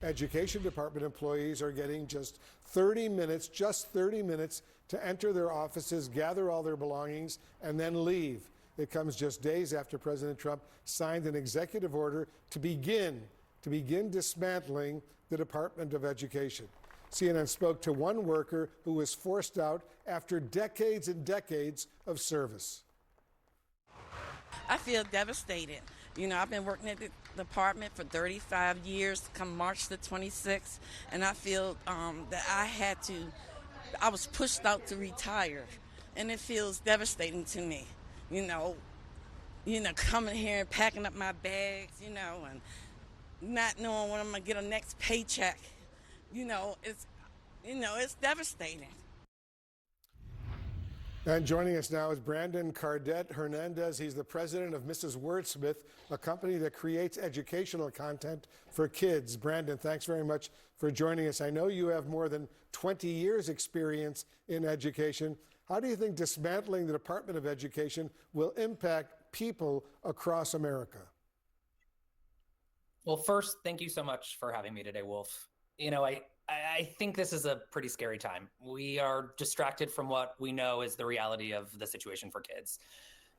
Education department employees are getting just 30 minutes to enter their offices, gather all their belongings, and then leave. It comes just days after President Trump signed an executive order to begin dismantling the Department of Education. CNN spoke to one worker who was forced out after decades and decades of service. I feel devastated. You know, I've been working at the department for 35 years, come March the 26th, and I feel that I was pushed out to retire, and it feels devastating to me. You know, coming here and packing up my bags, and not knowing when I'm gonna get a next paycheck. It's devastating. And joining us now is Brandon Cardet-Hernandez. He's the president of Mrs. Wordsmith, a company that creates educational content for kids. Brandon, thanks very much for joining us. I know you have more than 20 years experience in education. How do you think dismantling the Department of Education will impact people across America? Well, first, thank you so much for having me today, Wolf. I think this is a pretty scary time. We are distracted from what we know is the reality of the situation for kids.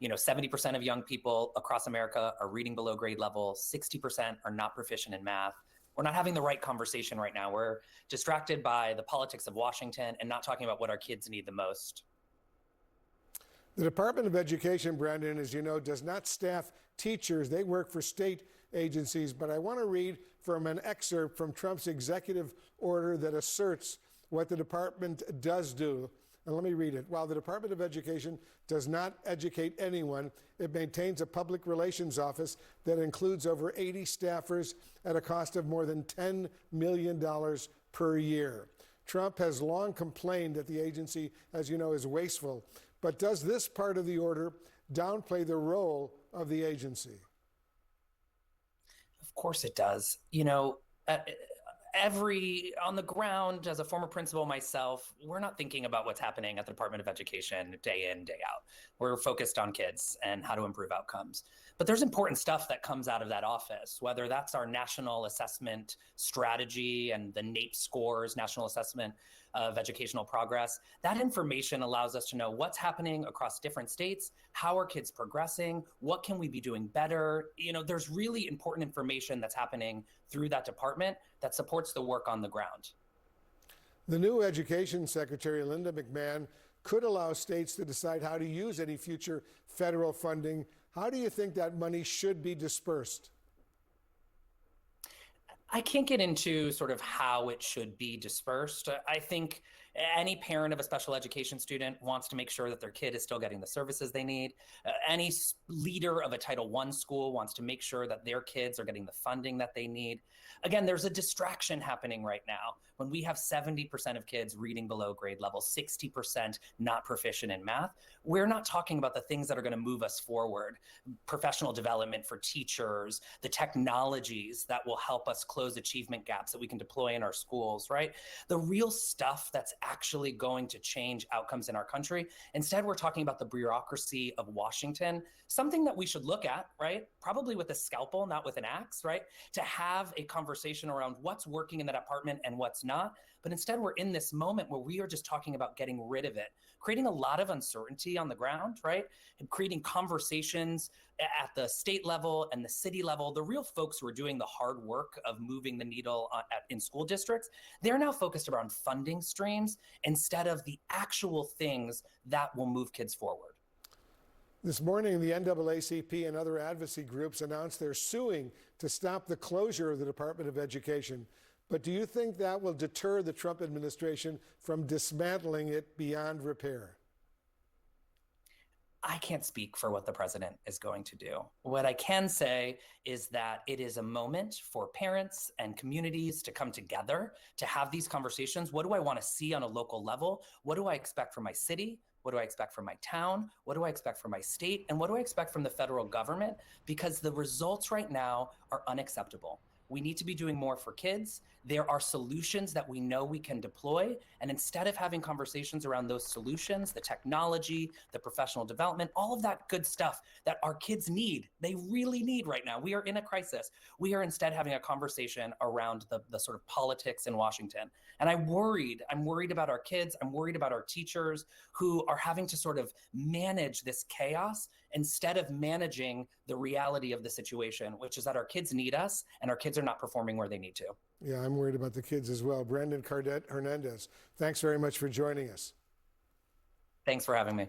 70% of young people across America are reading below grade level. 60% are not proficient in math. We're not having the right conversation right now. We're distracted by the politics of Washington and not talking about what our kids need the most. The Department of Education, Brandon, as you know, does not staff teachers. They work for state agencies. But I want to read from an excerpt from Trump's executive order that asserts what the department does do. And let me read it. While the Department of Education does not educate anyone, it maintains a public relations office that includes over 80 staffers at a cost of more than $10 million per year. Trump has long complained that the agency, as you know, is wasteful. But does this part of the order downplay the role of the agency? Of course it does. On the ground, as a former principal myself, we're not thinking about what's happening at the Department of Education day in, day out. We're focused on kids and how to improve outcomes. But there's important stuff that comes out of that office, whether that's our national assessment strategy and the NAEP scores, National Assessment of Educational Progress. That information allows us to know what's happening across different states, how are kids progressing, what can we be doing better. There's really important information that's happening through that department that supports the work on the ground. The new Education Secretary, Linda McMahon, could allow states to decide how to use any future federal funding. How do you think that money should be dispersed? I can't get into sort of how it should be dispersed. I think any parent of a special education student wants to make sure that their kid is still getting the services they need. Any leader of a Title I school wants to make sure that their kids are getting the funding that they need. Again, there's a distraction happening right now when we have 70% of kids reading below grade level, 60% not proficient in math. We're not talking about the things that are going to move us forward. Professional development for teachers, the technologies that will help us close achievement gaps that we can deploy in our schools, right? The real stuff that's actually going to change outcomes in our country. Instead, we're talking about the bureaucracy of Washington, something that we should look at, right? Probably with a scalpel, not with an axe, right? To have a conversation around what's working in the department and what's not. But instead, we're in this moment where we are just talking about getting rid of it, creating a lot of uncertainty on the ground, right? And creating conversations at the state level and the city level. The real folks who are doing the hard work of moving the needle in school districts, they're now focused around funding streams instead of the actual things that will move kids forward. This morning, the NAACP and other advocacy groups announced they're suing to stop the closure of the Department of Education. But do you think that will deter the Trump administration from dismantling it beyond repair? I can't speak for what the president is going to do. What I can say is that it is a moment for parents and communities to come together to have these conversations. What do I want to see on a local level? What do I expect from my city? What do I expect from my town? What do I expect from my state? And what do I expect from the federal government? Because the results right now are unacceptable. We need to be doing more for kids. There are solutions that we know we can deploy. And instead of having conversations around those solutions, the technology, the professional development, all of that good stuff that our kids need, they really need right now. We are in a crisis. We are instead having a conversation around the sort of politics in Washington. And I'm worried about our kids. I'm worried about our teachers who are having to sort of manage this chaos instead of managing the reality of the situation, which is that our kids need us and our kids are not performing where they need to. Yeah, I'm worried about the kids as well. Brandon Cardet-Hernandez, thanks very much for joining us. Thanks for having me.